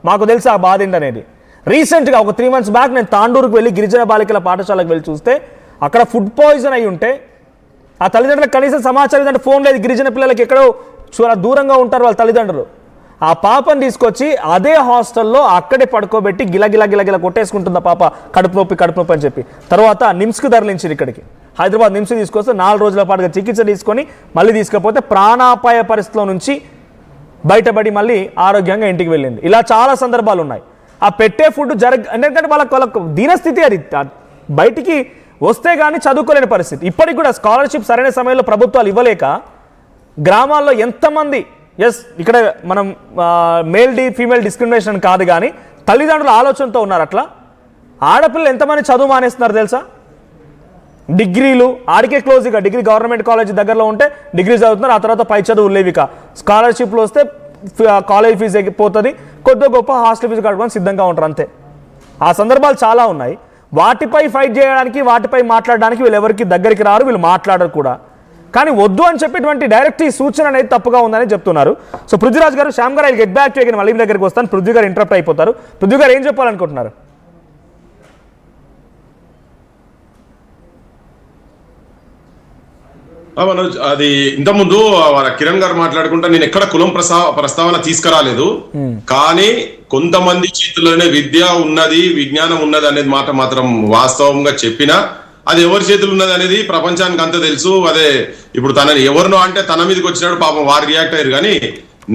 మాకు తెలుసు ఆ బాధ ఏంటనేది. రీసెంట్గా ఒక 3 months బ్యాక్ నేను తాండూరుకు వెళ్ళి గిరిజన బాలికల పాఠశాలకు వెళ్ళి చూస్తే అక్కడ ఫుడ్ పాయిజన్ అయి ఉంటే ఆ తల్లిదండ్రులకు కనీసం సమాచారం అంటే ఫోన్ లేదు. గిరిజన పిల్లలకి ఎక్కడో చాలా దూరంగా ఉంటారు వాళ్ళ తల్లిదండ్రులు. ఆ పాపను తీసుకొచ్చి అదే హాస్టల్లో అక్కడే పడుకోబెట్టి గిలగిల కొట్టేసుకుంటుంది ఆ పాప, కడుపు నొప్పి అని చెప్పి. తర్వాత నిమ్స్కి తరలించారు, ఇక్కడికి హైదరాబాద్ నిమ్స్కి తీసుకొస్తే 4 రోజుల పాటుగా చికిత్స తీసుకొని మళ్ళీ తీసుకపోతే ప్రాణాపాయ పరిస్థితిలో నుంచి బయటపడి మళ్ళీ ఆరోగ్యంగా ఇంటికి వెళ్ళింది. ఇలా చాలా సందర్భాలు ఉన్నాయి. ఆ పెట్టే ఫుడ్ ఎందుకంటే వాళ్ళకు దీనస్థితి, అది బయటికి వస్తే కానీ చదువుకోలేని పరిస్థితి. ఇప్పటికి కూడా స్కాలర్షిప్ సరైన సమయంలో ప్రభుత్వాలు ఇవ్వలేక గ్రామాల్లో ఎంతమంది ఇక్కడ మనం ఫీమేల్ డిస్క్రిమినేషన్ కాదు కానీ తల్లిదండ్రుల ఆలోచనతో ఉన్నారు. అట్లా ఆడపిల్లలు ఎంతమంది చదువు మానేస్తున్నారు తెలుసా? డిగ్రీలు ఆడికే క్లోజ్. ఇక డిగ్రీ గవర్నమెంట్ కాలేజ్ దగ్గరలో ఉంటే డిగ్రీ చదువుతున్నారు, ఆ తర్వాత పై చదువు లేవు. ఇక స్కాలర్షిప్లు వస్తే కాలేజ్ ఫీజు ఎక్కిపోతుంది, కొద్ది గొప్ప హాస్టల్ ఫీజు కట్టుకొని సిద్ధంగా ఉంటారు, అంతే. ఆ సందర్భాలు చాలా ఉన్నాయి. వాటిపై ఫైట్ చేయడానికి, వాటిపై మాట్లాడడానికి వీళ్ళు ఎవరికి దగ్గరికి రారు, వీళ్ళు మాట్లాడరు కూడా. కానీ వద్దు అని చెప్పేటువంటి డైరెక్ట్ ఈ సూచన అనేది తప్పుగా ఉందని చెప్తున్నారు. సో పృథ్వీరాజ్ గారు, శ్యామ్ గారు, గెట్ బ్యాక్ టు అగైన్, మళ్ళీ దగ్గరికి వస్తాను. పృథ్వీ గారు ఇంటరప్ట్ అయిపోతారు. పృథ్వీ గారు ఏం చెప్పాలనుకుంటున్నారు? మనోజ్, అది ఇంతకుముందు కిరణ్ గారు మాట్లాడుకుంటా నేను ఎక్కడ కులం ప్రస్తావన తీసుకురాలేదు. కానీ కొంతమంది చేతుల్లోనే విద్య ఉన్నది, విజ్ఞానం ఉన్నది అనేది మాట మాత్రం వాస్తవంగా చెప్పినా అది ఎవరి చేతులు ఉన్నది అనేది ప్రపంచానికి అంతా తెలుసు. అదే ఇప్పుడు తనని ఎవరినో అంటే తన మీదకి వచ్చినాడు పాపం వారు రియాక్ట్ అయ్యారు. కానీ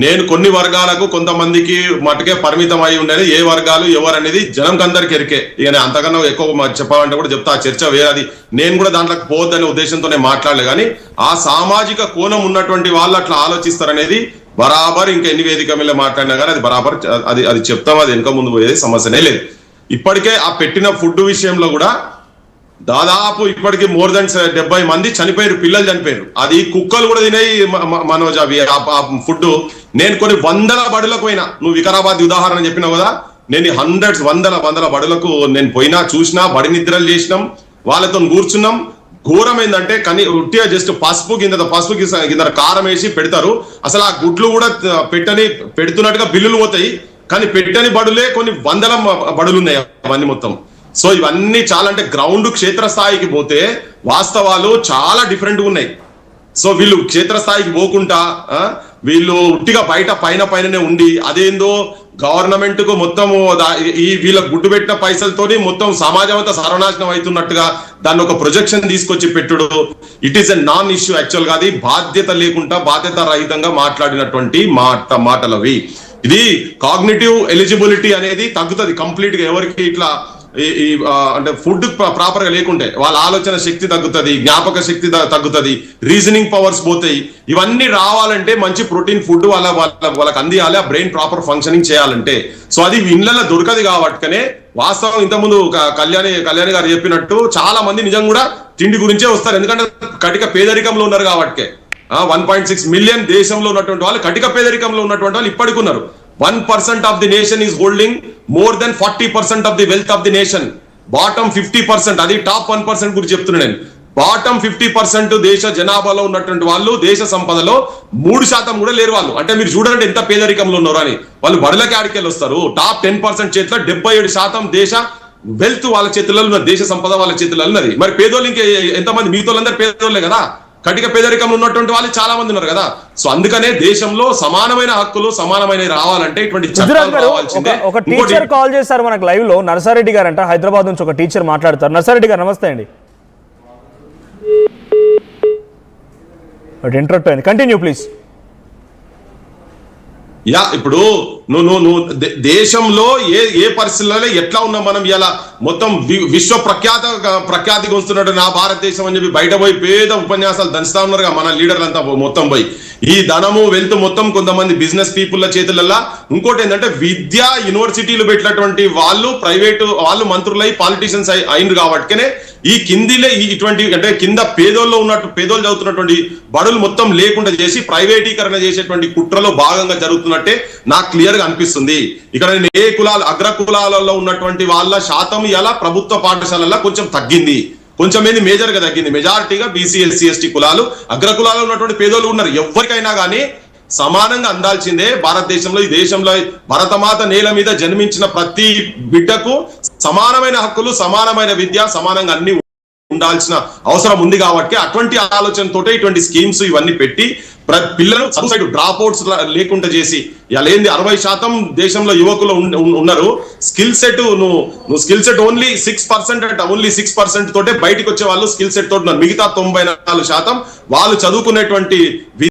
నేను కొన్ని వర్గాలకు కొంతమందికి మటుకే పరిమితం అయి ఉండేది. ఏ వర్గాలు ఎవరు అనేది జనంకి అందరికి ఎరికే. ఇక అంతకన్నా ఎక్కువ చెప్పాలంటే కూడా చెప్తా, ఆ చర్చ వేరే. అది నేను కూడా దాంట్లోకి పోవద్దనే ఉద్దేశంతో నేను మాట్లాడలే. కానీ ఆ సామాజిక కోణం ఉన్నటువంటి వాళ్ళు అట్లా ఆలోచిస్తారనేది బరాబర్ ఇంకా ఎన్ని వేదిక మీద మాట్లాడినా కానీ అది బరాబర్ అది చెప్తాం. అది వెనుక ముందు పోయేది సమస్యనే లేదు. ఇప్పటికే ఆ పెట్టిన ఫుడ్ విషయంలో కూడా దాదాపు ఇప్పటికి మోర్ దెన్ 70 మంది చనిపోయారు, పిల్లలు చనిపోయారు. అది కుక్కలు కూడా తినేయి మనోజ్ అవి ఆ ఫుడ్. నేను కొన్ని 100 బడులకు పోయినా, నువ్వు వికారాబాద్ ఉదాహరణ చెప్పినావు కదా, నేను వందల బడులకు నేను పోయినా, చూసినా, బడి నిద్రలు చేసినాం, వాళ్ళతో కూర్చున్నాం. ఘోరం ఏంటంటే ఉట్టిగా జస్ట్ పసుపు కింద కారం వేసి పెడతారు. అసలు ఆ గుడ్లు కూడా పెడుతున్నట్టుగా బిల్లులు పోతాయి. కానీ పెట్టని బడులే కొన్ని 100 బడులు ఉన్నాయి అవన్నీ మొత్తం. సో ఇవన్నీ చాలా అంటే గ్రౌండ్ క్షేత్రస్థాయికి పోతే వాస్తవాలు చాలా డిఫరెంట్గా ఉన్నాయి. సో వీళ్ళు క్షేత్రస్థాయికి పోకుండా వీళ్ళు ఉట్టిగా పైననే ఉండి అదేందో గవర్నమెంట్ కు మొత్తము ఈ వీళ్ళ గుడ్డు పెట్టిన పైసలతోని మొత్తం సమాజం అంతా సర్వనాశనం అవుతున్నట్టుగా దాన్ని ఒక ప్రొజెక్షన్ తీసుకొచ్చి పెట్టుడు. It is a non issue. Actual గా అది బాధ్యత లేకుండా, బాధ్యత రహితంగా మాట్లాడినటువంటి మాటలవి. ఇది కాగ్నిటివ్ ఎలిజిబిలిటీ అనేది తగ్గుతుంది కంప్లీట్ గా. ఎవరికి ఇట్లా అంటే ఫుడ్ ప్రాపర్ గా లేకుంటే వాళ్ళ ఆలోచన శక్తి తగ్గుతుంది, జ్ఞాపక శక్తి తగ్గుతుంది, రీజనింగ్ పవర్స్ పోతాయి. ఇవన్నీ రావాలంటే మంచి ప్రోటీన్ ఫుడ్ వాళ్ళకి అందియాలి, ఆ బ్రెయిన్ ప్రాపర్ ఫంక్షనింగ్ చేయాలంటే. సో అది ఇళ్ళలో దొరకదు కాబట్టినే వాస్తవం ఇంతకుముందు కళ్యాణి గారు చెప్పినట్టు చాలా మంది నిజంగా కూడా తిండి గురించే వస్తారు. ఎందుకంటే కటిక పేదరికంలో ఉన్నారు కాబట్టి. 1.6 మిలియన్ దేశంలో ఉన్నటువంటి వాళ్ళు కటిక పేదరికంలో ఉన్నటువంటి వాళ్ళు ఇప్పటికి ఉన్నారు. 1% of the nation is holding more than 40% of the wealth of the nation. Bottom 50%, అది టాప్ 1% గురించి చెప్తున్నాను నేను. బాటమ్ 50% దేశ జనాభాలో ఉన్నటువంటి వాళ్ళు దేశ సంపదలో 3% కూడా లేరు వాళ్ళు. అంటే మీరు చూడండి ఎంత పేదరికంలో ఉన్నారు అని. వాళ్ళు బడులకి ఆడికెళ్ళి వస్తారు. టాప్ 10% చేతిలో 77% దేశ వెల్త్ వాళ్ళ చేతుల్లో ఉన్నది, దేశ సంపద వాళ్ళ చేతుల్లో ఉన్నది. మరి పేదోళ్ళు ఇంకా ఎంతమంది? మిగతాళ్ళందరూ పేదోళ్ళే కదా, కటిక పేదరికంలో ఉన్నటువంటి వాళ్ళు చాలా మంది ఉన్నారు కదా. సో అందుకనే దేశంలో సమానమైన హక్కులు సమానమైన రావాలంటే ఇటువంటి చట్టాలు రావాల్సిందే. ఒక టీచర్ కాల్ చేశారు మనకు లైవ్ లో, నర్సారెడ్డి గారు అంట, హైదరాబాద్ నుంచి ఒక టీచర్ మాట్లాడతారు. నర్సారెడ్డి గారు నమస్తే అండి. ఇంటరప్ట్ అయింది, కంటిన్యూ ప్లీజ్. యా, ఇప్పుడు నువ్వు దేశంలో ఏ పరిస్థితుల్లో ఎట్లా ఉన్నాం మనం ఇలా మొత్తం విశ్వ ప్రఖ్యాతికి వస్తున్నాడు నా భారతదేశం అని చెప్పి బయట పోయి పేద ఉపన్యాసాలు దంచుతా ఉన్నారు మన లీడర్లంతా మొత్తం పోయి. ఈ ధనము వెల్త్ మొత్తం కొంతమంది బిజినెస్ పీపుల్ల చేతులలో. ఇంకోటి ఏంటంటే విద్యా యూనివర్సిటీలు పెట్టినటువంటి వాళ్ళు ప్రైవేటు వాళ్ళు మంత్రులై పాలిటీషియన్స్ అయినరు కాబట్టినే ఈ కిందిలే ఇటువంటి అంటే కింద పేదోళ్ళు చదువుతున్నటువంటి బడులు మొత్తం లేకుండా చేసి ప్రైవేటీకరణ చేసేటువంటి కుట్రలో భాగంగా జరుగుతున్నట్టే నాకు క్లియర్ గా అనిపిస్తుంది. ఇక్కడ ఏ కులాలు అగ్ర కులాలలో ఉన్నటువంటి వాళ్ళ శాతం ఇలా ప్రభుత్వ పాఠశాలల్లో కొంచెం తగ్గింది, కొంచెం ఏంది మేజర్ గా తగ్గింది. మెజారిటీగా బీసీ ఎస్సీ ఎస్టీ కులాలు అగ్ర కులాల్లో ఉన్నటువంటి పేదోళ్ళు ఉన్నారు. ఎవరికైనా కానీ సమానంగా అందాల్సిందే. భారతదేశంలో, ఈ దేశంలో భరతమాత నేల మీద జన్మించిన ప్రతి బిడ్డకు సమానమైన హక్కులు, సమానమైన విద్య, సమానంగా అన్ని ఉండాల్సిన అవసరం ఉంది. కాబట్టి అటువంటి ఆలోచనతోటే ఇటువంటి స్కీమ్స్ ఇవన్నీ పెట్టి పిల్లలు సూసైడ్ డ్రాప్ అవుట్స్ లేకుండా చేసి, ఇలా ఏంది 60% దేశంలో యువకులు ఉన్నారు. స్కిల్ సెట్ నువ్వు స్కిల్ సెట్ ఓన్లీ 6% అంటే ఓన్లీ 6% తోటే బయటకు వచ్చే వాళ్ళు స్కిల్ సెట్ తోటి ఉన్నారు. మిగతా 94% వాళ్ళు చదువుకునేటువంటి